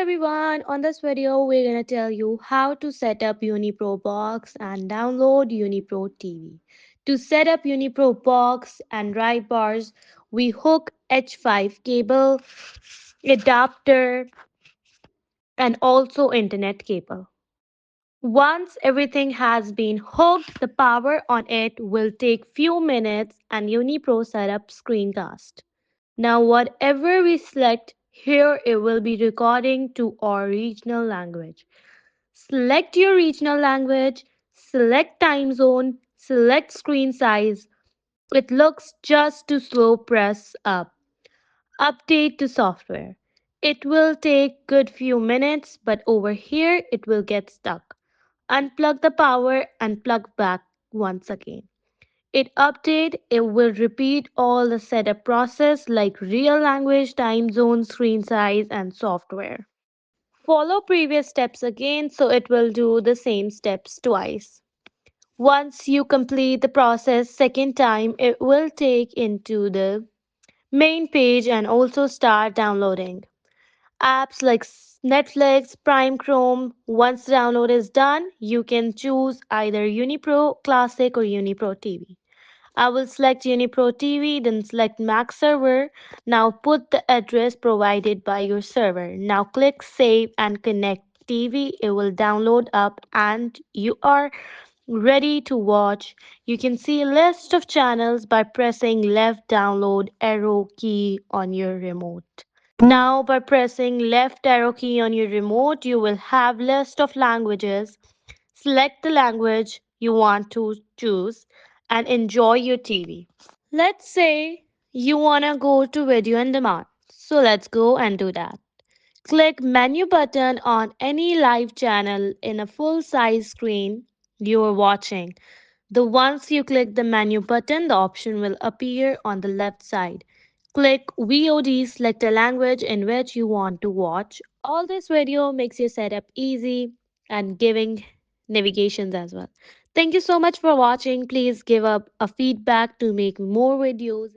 everyone, on this video we're gonna tell you how to set up Uni Pro Box and download Uni Pro TV. To set up Uni Pro Box and right bars, we hook H5 cable, adapter and also internet cable. Once everything has been hooked, the power on it will take few minutes and Uni Pro setup screencast. Now, whatever we select here, it will be recording to our regional language. Select your regional language, select time zone, select screen size. It looks just too slow, press up. Update to software. It will take good few minutes, but over here it will get stuck. Unplug the power and plug back once again. It update, it will repeat all the setup process like real language, time zone, screen size and software. Follow previous steps again so it will do the same steps twice. Once you complete the process second time, it will take into the main page and also start downloading. Apps like Netflix, Prime Chrome. Once the download is done, you can choose either UniPro Classic or UniPro TV. I will select UniPro TV, then select Mac server. Now put the address provided by your server. Now click Save and connect TV. It will download up and you are ready to watch. You can see a list of channels by pressing left download arrow key on your remote. Now by pressing left arrow key on your remote, you will have list of languages. Select the language you want to choose and enjoy your TV. Let's say you want to go to video on demand. So let's go and do that. Click menu button on any live channel in a full size screen you are watching. The once you click the menu button, the option will appear on the left side. Click VOD, select a language in which you want to watch. All this video makes your setup easy and giving navigations as well. Thank you so much for watching. Please give up a feedback to make more videos.